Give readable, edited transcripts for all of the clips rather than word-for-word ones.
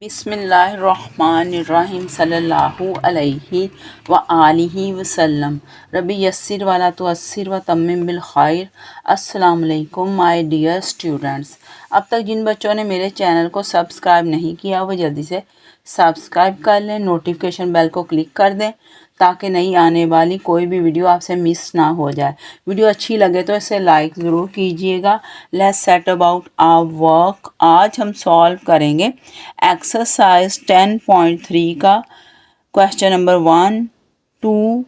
बिस्मिल्लाहिर्रहमानिर्रहीम सल्लल्लाहु अलैहि व आलिहि वसल्लम। रब्बी यस्सिर वला तुअस्सिर व तम्मिम बिल खैर। अस्सलाम वालेकुम माय डियर स्टूडेंट्स। अब तक जिन बच्चों ने मेरे चैनल को सब्सक्राइब नहीं किया वो जल्दी से सब्सक्राइब कर लें, नोटिफिकेशन बेल को क्लिक कर दें ताकि नई आने वाली कोई भी वीडियो आपसे मिस ना हो जाए। वीडियो अच्छी लगे तो इसे लाइक ज़रूर कीजिएगा। Let's set about our work. आज हम सॉल्व करेंगे एक्सरसाइज 10.3 का क्वेश्चन नंबर 1, 2,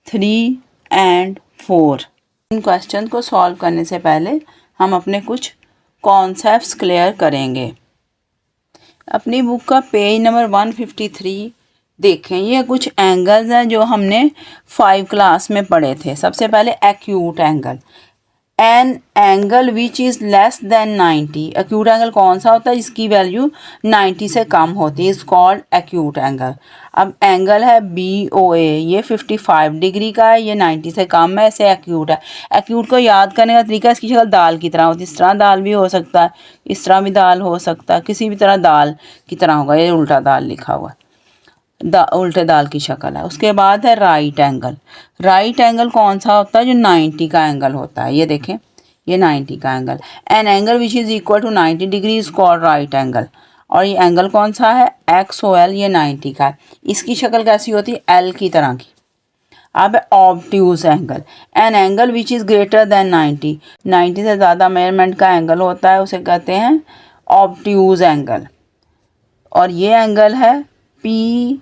3 एंड 4। इन क्वेश्चन को सॉल्व करने से पहले हम अपने कुछ कॉन्सेप्ट्स क्लियर करेंगे। अपनी बुक का पेज नंबर 153 देखें। ये कुछ एंगल्स हैं जो हमने 5 क्लास में पढ़े थे। सबसे पहले acute angle, an angle which is less than 90। Acute angle कौन सा होता है जिसकी वैल्यू 90 से कम होती है, इज़ कॉल्ड एक्यूट एंगल। अब एंगल है BOA, ये 55 डिग्री का है, ये 90 से कम है, इसे एक्यूट है। एक्यूट को याद करने का तरीका, इसकी शक्ल दाल की तरह होती है। इस तरह दाल भी हो सकता है, इस तरह भी दाल हो सकता है, किसी भी तरह दाल की तरह होगा। ये उल्टा दाल लिखा हुआ है, उल्टे दाल की शक्ल है। उसके बाद है राइट एंगल। राइट एंगल कौन सा होता है? जो 90 का एंगल होता है। ये देखें, ये 90 का angle. An angle which is equal to 90 degree is called right angle. और ये एंगल कौन सा है? XOL, ये 90 का है। इसकी शक्ल कैसी होती है? L की तरह की। अब obtuse angle, an angle which is greater than 90 से ज़्यादा मेजरमेंट का एंगल होता है, उसे कहते हैं ऑब्ट्यूज एंगल। और ये एंगल है POQ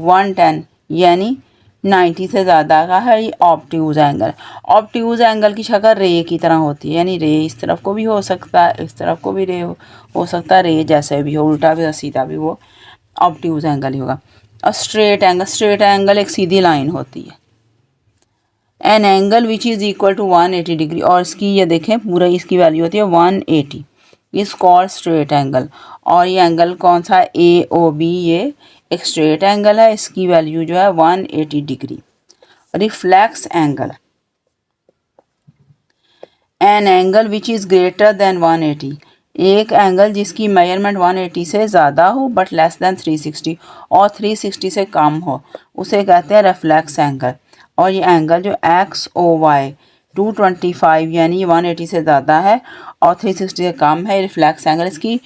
110, यानी 90 से ज़्यादा का है। ये ऑब्ट्यूज एंगल। ऑब्ट्यूज एंगल की शक्ल रे की तरह होती है, यानी रे इस तरफ को भी हो सकता है, इस तरफ को भी रे हो सकता है, रे जैसे भी हो, उल्टा भी सीधा भी हो, ऑब्ट्यूज एंगल ही होगा। और स्ट्रेट एंगल, स्ट्रेट एंगल एक सीधी लाइन होती है। An angle which is equal to 180 degree, और इसकी ये देखें पूरा इसकी वैल्यू होती है 180, इस कॉल्ड स्ट्रेट एंगल। और ये एंगल कौन सा? AOB, ये एक स्ट्रेट एंगल है, इसकी वैल्यू जो है 180 degree. Reflex angle, an angle which is greater than 180, एक एंगल जिसकी मेजरमेंट 180 से ज़्यादा हो बट लेस देन 360, और 360 से कम हो, उसे कहते हैं रिफ्लेक्स एंगल। और ये एंगल जो XOY 225, यानी 180 से ज़्यादा है और 360 से कम है, रिफ्लेक्स एंगल। इसकी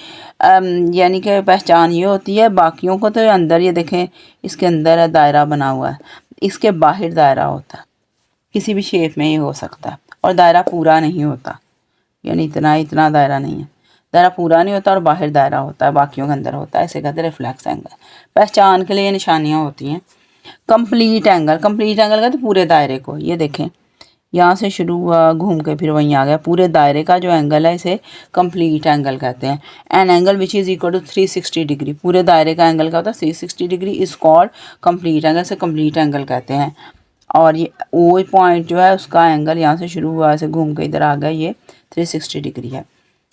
यानी कि पहचान ये होती है, बाकियों को तो अंदर ये देखें, इसके अंदर है दायरा बना हुआ है, इसके बाहर दायरा होता है, किसी भी शेप में ये हो सकता है। और दायरा पूरा नहीं होता, यानी इतना दायरा नहीं है, दायरा पूरा नहीं होता और बाहर दायरा होता है, बाकियों के अंदर होता है, इसे कहते हैं रिफ्लेक्स एंगल। पहचान के लिए निशानियाँ होती हैं। कंप्लीट एंगल, कंप्लीट एंगल कहते हैं पूरे दायरे को। ये देखें, यहाँ से शुरू हुआ, घूम के फिर वहीं आ गया, पूरे दायरे का जो एंगल है इसे कंप्लीट एंगल कहते हैं। An angle which is equal to 360 degree, पूरे दायरे का एंगल क्या होता है? 360 degree is called complete angle, से कंप्लीट एंगल कहते हैं। और ये O पॉइंट जो है उसका एंगल यहाँ से शुरू हुआ, ऐसे घूम के इधर आ गया, ये 360 डिग्री है।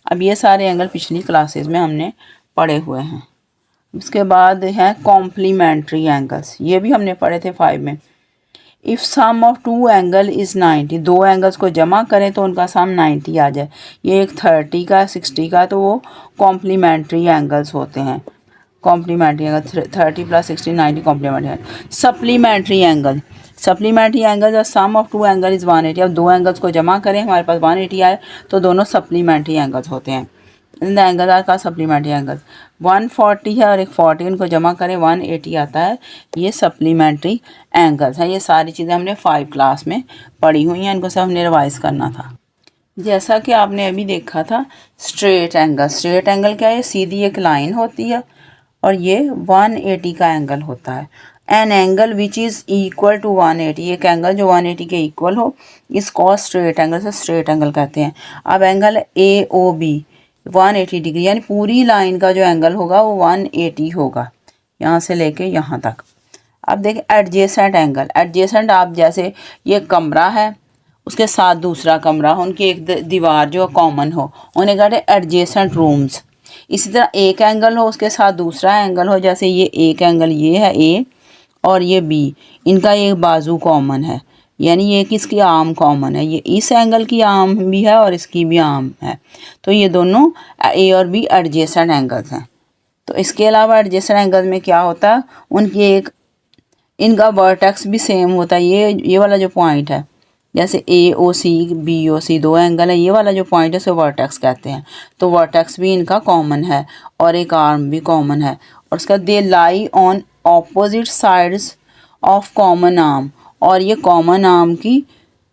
अब ये सारे एंगल पिछली क्लासेस में हमने पढ़े हुए हैं। उसके बाद हैं कॉम्प्लीमेंट्री एंगल्स, ये भी हमने पढ़े थे 5 में। If sum of 2 angle is 90, दो एंगल्स को जमा करें तो उनका सम 90 आ जाए। ये एक 30 का 60 का, तो वो कॉम्प्लीमेंट्री एंगल्स होते हैं। Complementary angle 30 + 60 90 complementary angle. Supplementary angle, supplementary angle the sum of 2 angle is 180। अब दो एंगल्स को जमा करें, हमारे पास 180 आए, तो दोनों सप्लीमेंट्री एंगल्स होते हैं। इन द एंगल आर का सप्लीमेंट्री एंगल्स। 140 है और एक 40, इनको जमा करें 180 आता है, ये सप्लीमेंट्री एंगल्स हैं। ये सारी चीज़ें हमने 5 क्लास में पढ़ी हुई हैं, इनको सब हमने रिवाइज़ करना था। जैसा कि आपने अभी देखा था स्ट्रेट एंगल, स्ट्रेट एंगल क्या है? सीधी एक लाइन होती है और ये 180 का एंगल होता है। An angle which is equal to 180, एक एंगल जो 180 के इक्वल हो, इसको स्ट्रेट एंगल, से स्ट्रेट एंगल कहते हैं। अब एंगल AOB 180 डिग्री, यानी पूरी लाइन का जो एंगल होगा वो 180 होगा, यहाँ से लेके यहाँ तक। अब देखें एडजेसेंट एंगल, एडजेसेंट आप जैसे ये कमरा है, उसके साथ दूसरा कमरा हो, उनकी एक दीवार जो कॉमन हो, उन्हें कहते हैं एडजेसेंट रूम्स। इसी तरह एक एंगल हो, उसके साथ दूसरा एंगल हो, जैसे ये एक एंगल ये है A और ये B, इनका एक बाजू कॉमन है, यानी ये किसकी आर्म कॉमन है, ये इस एंगल की आर्म भी है और इसकी भी आर्म है, तो ये दोनों ए और बी एडजेसेंट एंगल्स हैं। तो इसके अलावा एडजेसेंट एंगल में क्या होता है, उनकी एक इनका वर्टेक्स भी सेम होता है। ये वाला जो पॉइंट है, जैसे ए ओ सी बी ओ सी दो एंगल है, ये वाला जो पॉइंट है उसे वर्टेक्स कहते हैं। तो वर्टेक्स भी इनका कॉमन है और एक आर्म भी कॉमन है। और उसका they lie on opposite sides of common arm, और ये कॉमन आर्म की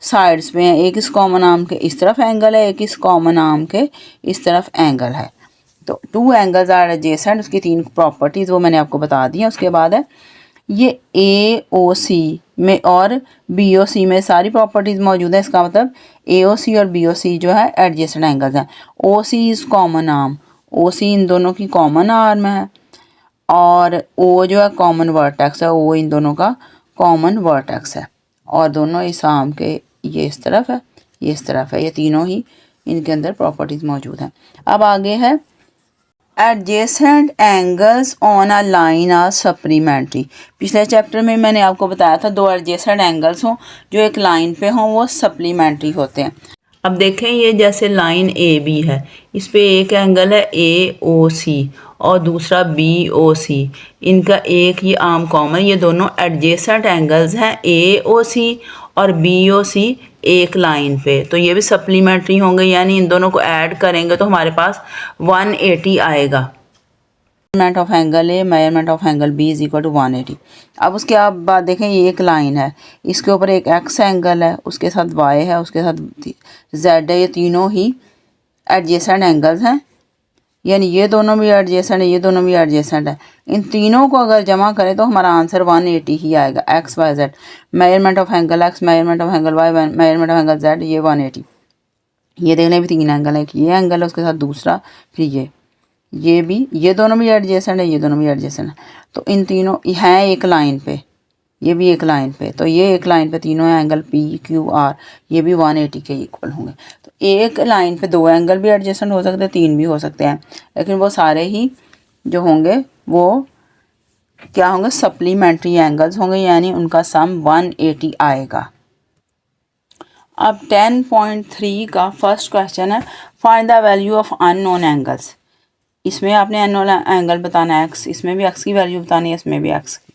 साइड्स पे हैं। एक इस कॉमन आर्म के इस तरफ एंगल है, एक इस कॉमन आर्म के इस तरफ एंगल है। तो टू एंगल्स आर एडजेसेंट, उसकी 3 प्रॉपर्टीज़ वो मैंने आपको बता दी हैं। उसके बाद है ये ए ओ सी में और बी ओ सी में सारी प्रॉपर्टीज़ मौजूद है। इसका मतलब ए ओ सी और बी ओ सी जो है एडजेसेंट एंगल्स हैं। ओ सी इज़ कॉमन आर्म, ओ सी इन दोनों की कॉमन आर्म है, और ओ जो है कॉमन वर्टेक्स है, ओ इन दोनों का कॉमन वर्टेक्स है, और दोनों इस आर्म के ये इस तरफ है, ये इस तरफ है, ये तीनों ही इनके अंदर प्रॉपर्टीज़ मौजूद हैं। अब आगे है adjacent angles on a line are supplementary. पिछले चैप्टर में मैंने आपको बताया था दो एडजेसेंट एंगल्स हों जो एक लाइन पे हों वो सप्लीमेंट्री होते हैं। अब देखें ये जैसे लाइन ए बी है, इस पे एक एंगल है ए ओ सी और दूसरा बी ओ सी, इनका एक ही आर्म कॉमन, ये दोनों एडजेसेंट एंगल्स हैं ए ओ सी और बी ओ सी एक लाइन पे, तो ये भी सप्लीमेंट्री होंगे, यानी इन दोनों को ऐड करेंगे तो हमारे पास 180 आएगा। Measurement of angle A measurement of angle B is equal to 180। अब उसके आप बात देखें, ये एक लाइन है, इसके ऊपर एक एक्स एंगल है, उसके साथ वाई है, उसके साथ जेड है, ये तीनों ही एडजेसेंट एंगल्स हैं, यानी ये दोनों भी एडजेसेंट है, ये दोनों भी एडजेसेंट है। इन तीनों को अगर जमा करें तो हमारा आंसर 180 ही आएगा। X Y Z, measurement of angle X, measurement of angle Y, measurement of angle Z, ये 180। ये देख लें भी 3 एंगल है, ये एंगल है उसके साथ दूसरा, फिर ये भी, ये दोनों भी एडजेसेंट है, ये दोनों भी एडजेसेंट है, तो इन तीनों हैं एक लाइन पे, ये भी एक लाइन पे, तो ये एक लाइन पे तीनों एंगल पी क्यू आर ये भी 180 के इक्वल होंगे। तो एक लाइन पे दो एंगल भी एडजेसेंट हो सकते हैं, 3 भी हो सकते हैं, लेकिन वो सारे ही जो होंगे वो क्या होंगे, सप्लीमेंट्री एंगल्स होंगे, यानी उनका सम 180 आएगा। अब 10.3 का फर्स्ट क्वेश्चन है, find the value of unknown angles. इसमें आपने अननोन एंगल बताना है एक्स, इसमें भी एक्स की वैल्यू बतानी है, इसमें भी एक्स की,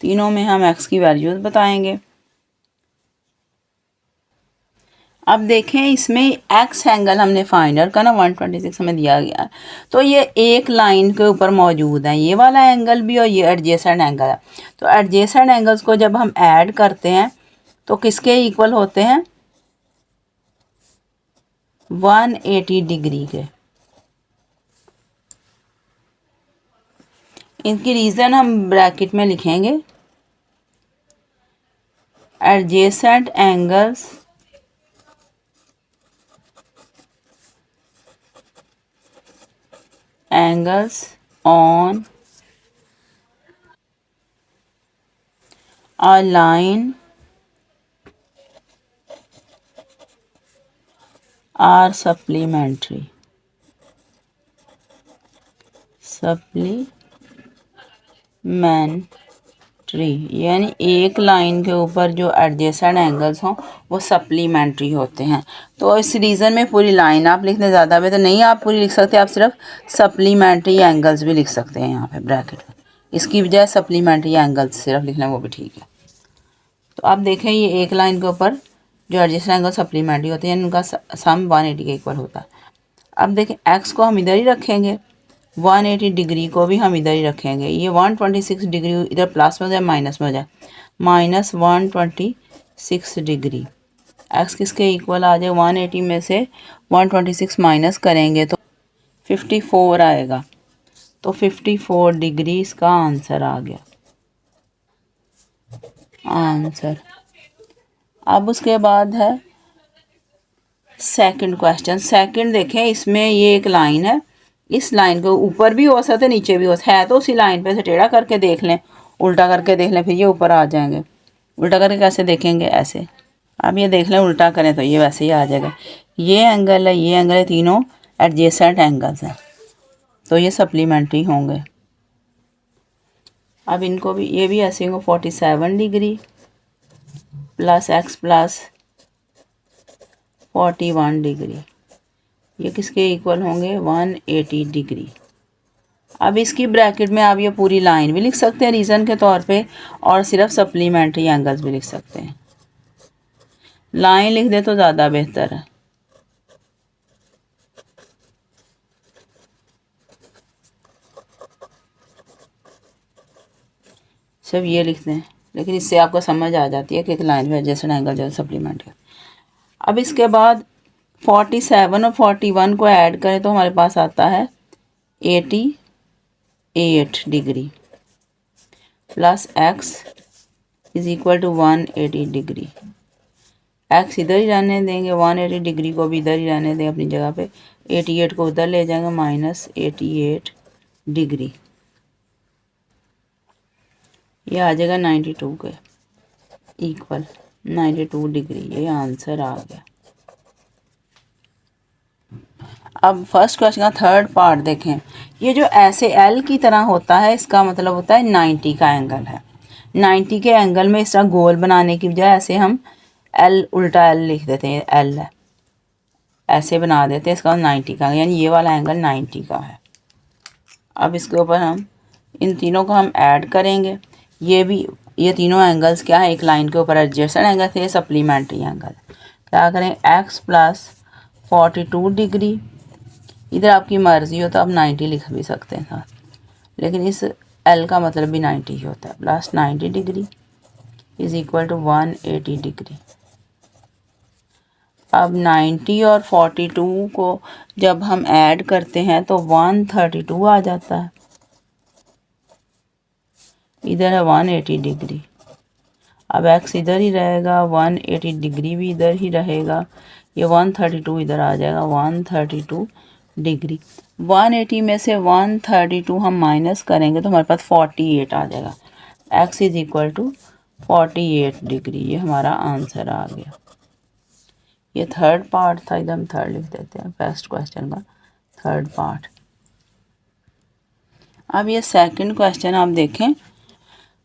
तीनों में हम एक्स की वैल्यूज बताएंगे। अब देखें इसमें एक्स एंगल हमने फाइंड आउट करना, 126 हमें दिया गया, तो ये एक लाइन के ऊपर मौजूद है, ये वाला एंगल भी और ये एडजेसेंट एंगल है। तो एडजेसेंट एंगल्स को जब हम ऐड करते हैं तो किसके इक्वल होते हैं, 180 डिग्री के। इनकी रीज़न हम ब्रैकेट में लिखेंगे, adjacent angles on a line are supplementary, यानी एक लाइन के ऊपर जो एडजेसेंट एंगल्स हों वो सप्लीमेंट्री होते हैं। तो इस रीज़न में पूरी लाइन आप लिखने ज़्यादा बेहतर नहीं, आप पूरी लिख सकते हैं, आप सिर्फ सप्लीमेंट्री एंगल्स भी लिख सकते हैं यहाँ पे ब्रैकेट में, इसकी बजाय सप्लीमेंट्री एंगल्स सिर्फ लिखना वो भी ठीक है। तो आप देखें ये एक लाइन के ऊपर जो एडजेसेंट एंगल सप्लीमेंट्री होते हैं उनका सम 180 के इक्वल होता है। अब देखें एक्स को हम इधर ही रखेंगे, 180 डिग्री को भी हम इधर ही रखेंगे, ये 126 डिग्री इधर प्लस में हो जाए माइनस में हो जाए, माइनस 126 डिग्री, एक्स किसके इक्वल आ जाए, 180 में से 126 माइनस करेंगे तो 54 आएगा, तो 54 डिग्री इसका आंसर आ गया आंसर। अब उसके बाद है सेकंड क्वेश्चन। सेकंड देखें, इसमें ये एक लाइन है, इस लाइन को ऊपर भी हो सकता है नीचे भी हो सकता है, तो उसी लाइन पे से टेढ़ा करके देख लें, उल्टा करके देख लें, फिर ये ऊपर आ जाएंगे। उल्टा करके कैसे देखेंगे, ऐसे, अब ये देख लें उल्टा करें तो ये वैसे ही आ जाएगा। ये एंगल है, ये एंगल है, तीनों एडजेसेंट एंगल्स हैं, तो ये सप्लीमेंट्री होंगे। अब इनको भी, ये भी ऐसे होंगे 47 degree plus x plus 41 degree, ये किसके इक्वल होंगे 180 डिग्री। अब इसकी ब्रैकेट में आप ये पूरी लाइन भी लिख सकते हैं रीज़न के तौर पे, और सिर्फ सप्लीमेंट्री एंगल्स भी लिख सकते हैं। लाइन लिख दे तो ज़्यादा बेहतर है। सब ये लिखते हैं, लेकिन इससे आपको समझ आ जाती है कि लाइन में एडजेसेंट एंगल जो सप्लीमेंट है। अब इसके बाद 47 और 41 को ऐड करें तो हमारे पास आता है 88 degree plus X is equal to 180 degree. X इधर ही रहने देंगे, 180 डिग्री को भी इधर ही रहने दें अपनी जगह पे, 88 को उधर ले जाएंगे माइनस 88 डिग्री, ये आ जाएगा 92 के इक्वल 92 डिग्री। ये आंसर आ गया। अब फर्स्ट क्वेश्चन का थर्ड पार्ट देखें। ये जो ऐसे एल की तरह होता है इसका मतलब होता है 90 का एंगल है। 90 के एंगल में इस तरह गोल बनाने की बजाय ऐसे हम एल उल्टा एल लिख देते हैं, एल है ऐसे बना देते हैं, इसका 90 का, यानी ये वाला एंगल 90 का है। अब इसके ऊपर हम इन तीनों को हम ऐड करेंगे। ये तीनों एंगल्स क्या है, एक लाइन के ऊपर एडजेसेंट एंगल थे, सप्लीमेंट्री एंगल। क्या करें, एक्स प्लस 42 डिग्री, इधर आपकी मर्ज़ी हो तो आप 90 लिख भी सकते हैं साथ, लेकिन इस एल का मतलब भी 90 ही होता है, plus 90 degree is equal to 180 degree. अब 90 और 42 को जब हम ऐड करते हैं तो 132 आ जाता है, इधर है 180 डिग्री। अब एक्स इधर ही रहेगा, 180 डिग्री भी इधर ही रहेगा, ये 132 इधर आ जाएगा 132 डिग्री। 180 में से 132 हम माइनस करेंगे तो हमारे पास 48 आ जाएगा। X is equal to 48 degree, ये हमारा आंसर आ गया। ये थर्ड पार्ट था, इधर हम थर्ड लिख देते हैं फर्स्ट क्वेश्चन का थर्ड पार्ट। अब ये सेकंड क्वेश्चन आप देखें।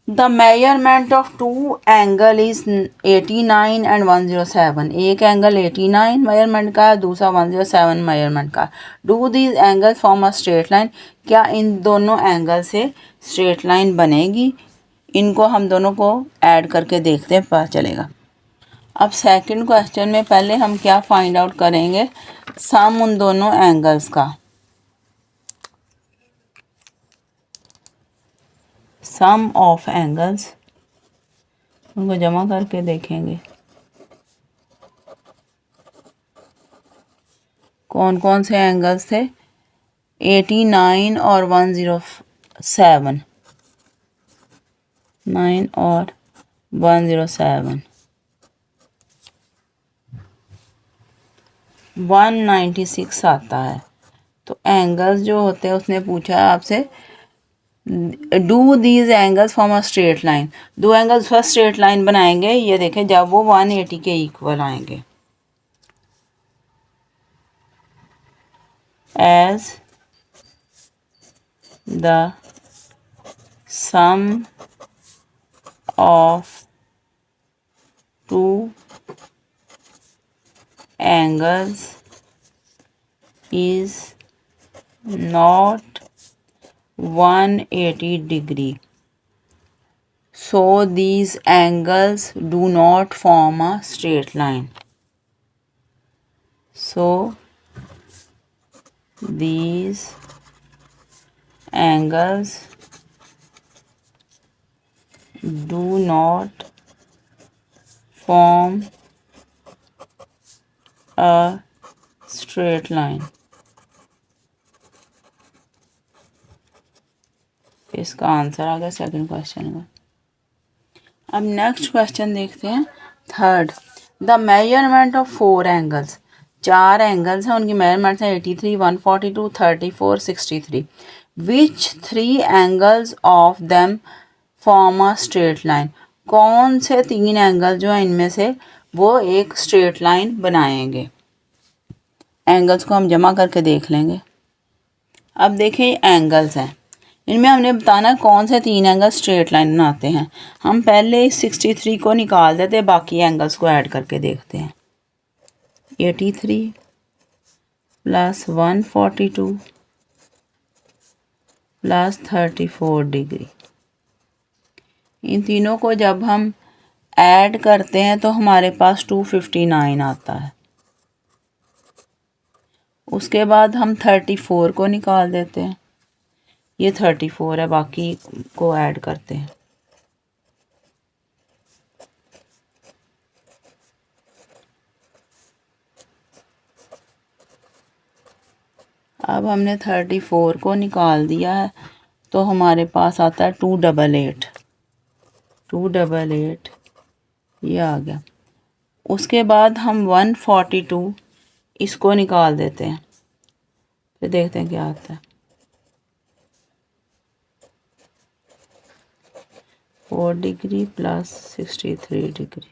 The measurement of two angle is 89 and 107। एक एंगल 89 मेजरमेंट का है, दूसरा 107 मेजरमेंट का। Do these angle form a straight line. क्या इन दोनों एंगल से स्ट्रेट लाइन बनेगी? इनको हम दोनों को ऐड करके देखते हैं, पता चलेगा। अब सेकंड क्वेश्चन में पहले हम क्या फाइंड आउट करेंगे, सम उन दोनों एंगल्स का, सम ऑफ एंगल्स, उनको जमा करके देखेंगे कौन कौन से एंगल्स थे, 89 और 107, 9 और 107, 196 आता है। तो एंगल्स जो होते हैं उसने पूछा है आपसे, do these angles form a straight line. दो एंगल्स फर्स्ट स्ट्रेट लाइन बनाएंगे, ये देखें जब वो 180 के इक्वल आएंगे, as the sum of two angles is not 180 degree, so these angles do not form a straight line. So these angles do not form a straight line. इसका answer आ गया second question का। अब next question देखते हैं third. The measurement of 4 angles. 4 angles हैं, उनकी measurements हैं 83, 142, 34, 63। विच 3 angles of them form a straight line. कौन से 3 एंगल जो हैं इनमें से वो एक स्ट्रेट लाइन बनाएंगे। एंगल्स को हम जमा करके देख लेंगे। अब देखें एंगल्स हैं, इनमें हमने बताना कौन से 3 एंगल स्ट्रेट लाइन बनाते हैं। हम पहले इस 63 को निकाल देते हैं, बाकी एंगल्स को ऐड करके देखते हैं। 83 प्लस 142 प्लस 34 डिग्री, इन तीनों को जब हम ऐड करते हैं तो हमारे पास 259 आता है। उसके बाद हम 34 को निकाल देते हैं, ये 34 है, बाकी को ऐड करते हैं। अब हमने 34 को निकाल दिया है तो हमारे पास आता है 288, 288 ये आ गया। उसके बाद हम 142 इसको निकाल देते हैं, फिर देखते हैं क्या आता है। 4 डिग्री प्लस 63 डिग्री।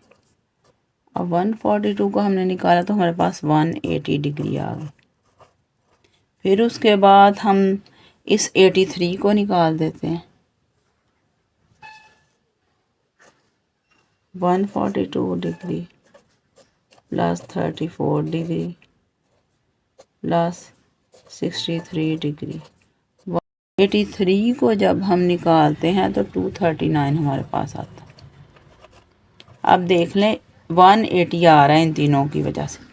अब 142 को हमने निकाला तो हमारे पास 180 डिग्री आ गई। फिर उसके बाद हम इस 83 को निकाल देते हैं। 142 degree plus 34 degree plus 63 degree. 83 को जब हम निकालते हैं तो 239 हमारे पास आता है। अब देख लें 180 आ रहा है इन तीनों की वजह से।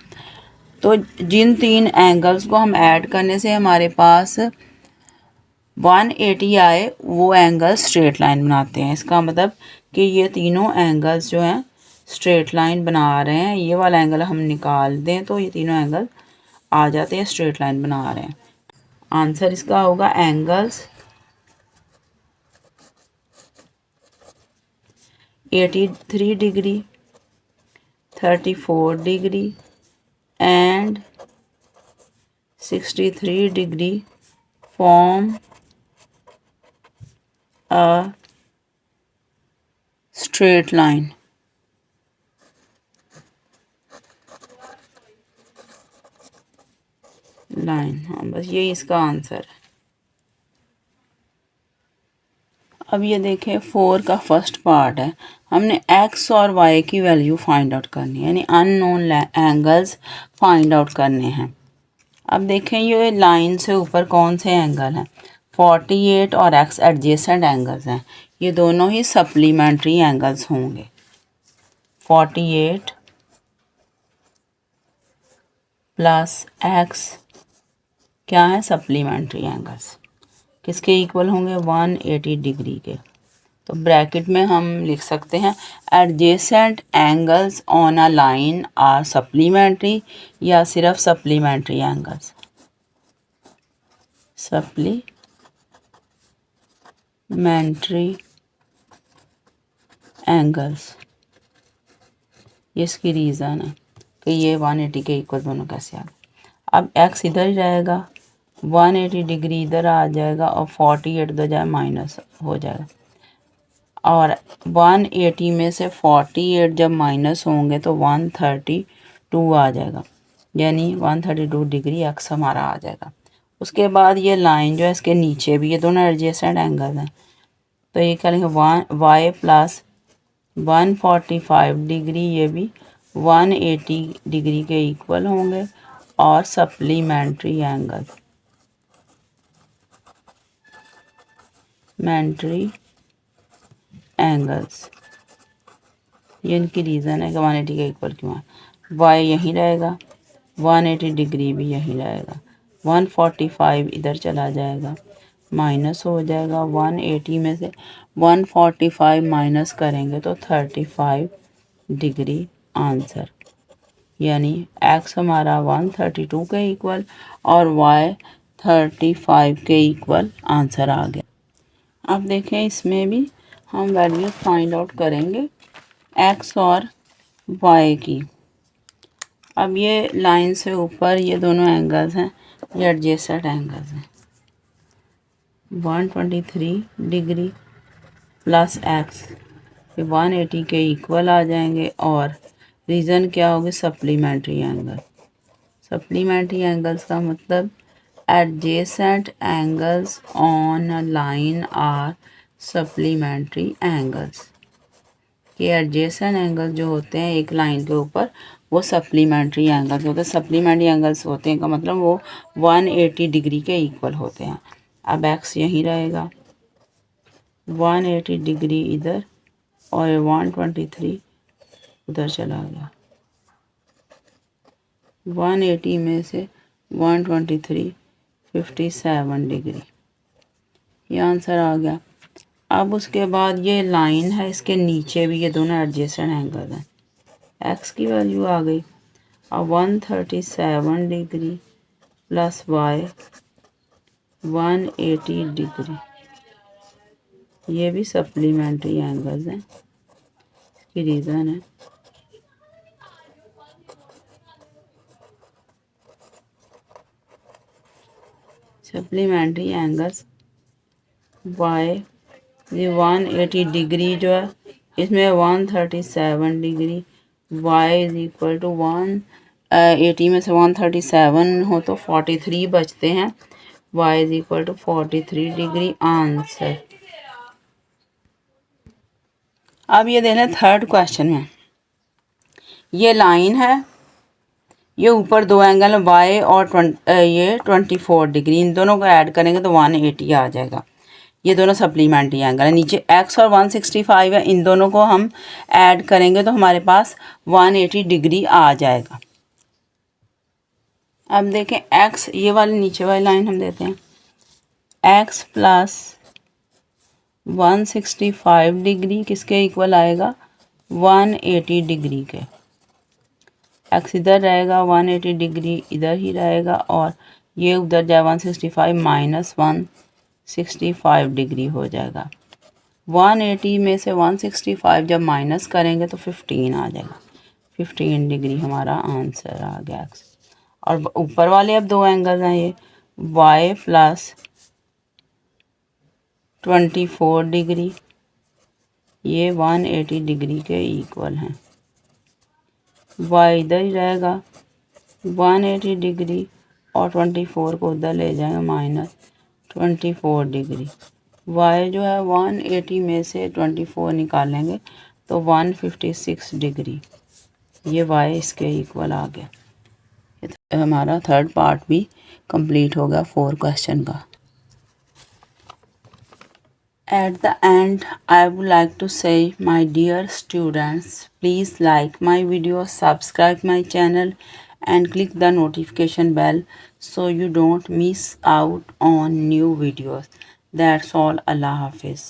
तो जिन 3 एंगल्स को हम ऐड करने से हमारे पास 180 आए वो एंगल स्ट्रेट लाइन बनाते हैं। इसका मतलब कि ये तीनों एंगल्स जो हैं स्ट्रेट लाइन बना रहे हैं। ये वाला एंगल हम निकाल दें तो ये तीनों एंगल आ जाते हैं, स्ट्रेट लाइन बना रहे हैं। आंसर इसका होगा angles 83 degree, 34 degree and 63 degree form a straight line. हाँ, बस यही इसका आंसर है। अब ये देखें 4 का फर्स्ट पार्ट है। हमने x और y की वैल्यू फाइंड आउट करनी है, यानी अननोन एंगल्स फाइंड आउट करने हैं। अब देखें ये लाइन से ऊपर कौन से एंगल हैं। 48 और x एडजेसेंट एंगल्स हैं, ये दोनों ही सप्लीमेंट्री एंगल्स होंगे। 48 प्लस x क्या है, सप्लीमेंट्री एंगल्स, किसके इक्वल होंगे, 180 डिग्री के। तो ब्रैकेट में हम लिख सकते हैं adjacent angles on a line are supplementary, या सिर्फ सप्लीमेंट्री एंगल्स, सप्लीमेंट्री एंगल्स। ये इसकी रीज़न है कि ये 180 के इक्वल दोनों कैसे आ गए। अब x इधर ही रहेगा, 180 डिग्री इधर आ जाएगा और 48 इधर जाए माइनस हो जाएगा। और 180 में से 48 जब माइनस होंगे तो 132 आ जाएगा, यानी 132 डिग्री x हमारा आ जाएगा। उसके बाद ये लाइन जो है इसके नीचे भी, ये दोनों एडजेसेंट एंगल हैं, तो ये करेंगे y प्लस 145 डिग्री, ये भी 180 डिग्री के इक्वल होंगे और सप्लीमेंट्री एंगल्स, ये इनकी रीज़न है कि 180 के इक्वल क्यों है। y यहीं रहेगा, 180 डिग्री भी यहीं रहेगा, 145 इधर चला जाएगा, माइनस हो जाएगा। 180 में से 145 माइनस करेंगे तो 35 डिग्री आंसर, यानी x हमारा 132 के इक्वल और y 35 के इक्वल आंसर आ गया। अब देखें इसमें भी हम वैल्यू फाइंड आउट करेंगे x और y की। अब ये लाइन से ऊपर ये दोनों एंगल्स हैं, ये एडजेसेंट एंगल्स हैं। 123 डिग्री प्लस x, ये 180 के इक्वल आ जाएंगे और रीज़न क्या होगी, सप्लीमेंट्री एंगल। सप्लीमेंट्री एंगल्स का मतलब adjacent angles on a line are supplementary angles। कि एडजेसेंट एंगल जो होते हैं एक लाइन के ऊपर वो सप्लीमेंट्री एंगल्स होते हैं। सप्लीमेंट्री एंगल्स होते हैं का मतलब वो 180 डिग्री के इक्वल होते हैं। अब एक्स यहीं रहेगा, 180 डिग्री इधर और 123 उधर चला गया। 180 में से 123 57 डिग्री, ये आंसर आ गया। अब उसके बाद ये लाइन है, इसके नीचे भी ये दोनों एडजेसेंट एंगल हैं। एक्स की वैल्यू आ गई। अब 137 डिग्री प्लस वाई 180 डिग्री, ये भी सप्लीमेंट्री एंगल्स हैं। इसकी रीज़न है सप्लीमेंट्री एंगल्स वाई, ये 180 डिग्री जो है इसमें 137 degree, y is equal to 180 में से 137 हो तो 43 बचते हैं, y is equal to 43 degree answer. अब ये देना थर्ड क्वेश्चन में, ये लाइन है, ये ऊपर दो एंगल वाई और ये 24 डिग्री, इन दोनों को ऐड करेंगे तो 180 आ जाएगा। ये दोनों सप्लीमेंट्री एंगल है। नीचे x और 165 है, इन दोनों को हम ऐड करेंगे तो हमारे पास 180 डिग्री आ जाएगा। अब देखें x, ये वाली नीचे वाली लाइन हम देते हैं, x प्लस 165 डिग्री किसके इक्वल आएगा, 180 डिग्री के। x इधर रहेगा, 180 डिग्री इधर ही रहेगा और ये उधर जाए 165 माइनस 165 डिग्री हो जाएगा। 180 में से 165 जब माइनस करेंगे तो 15 आ जाएगा। 15 डिग्री हमारा आंसर आ गया। और ऊपर वाले अब दो एंगल हैं, ये y प्लस 24 डिग्री, ये 180 डिग्री के इक्वल हैं। y इधर ही रहेगा, 180 डिग्री और 24 को उधर ले जाएंगे माइनस 24 डिग्री। y जो है 180 में से 24 निकालेंगे तो 156 डिग्री, ये y इसके इक्वल आ गया। हमारा थर्ड पार्ट भी कंप्लीट हो गया 4 क्वेश्चन का। At the end, I would like to say, my dear students, please like my video, subscribe my channel and click the notification bell so you don't miss out on new videos. That's all. Allah Hafiz.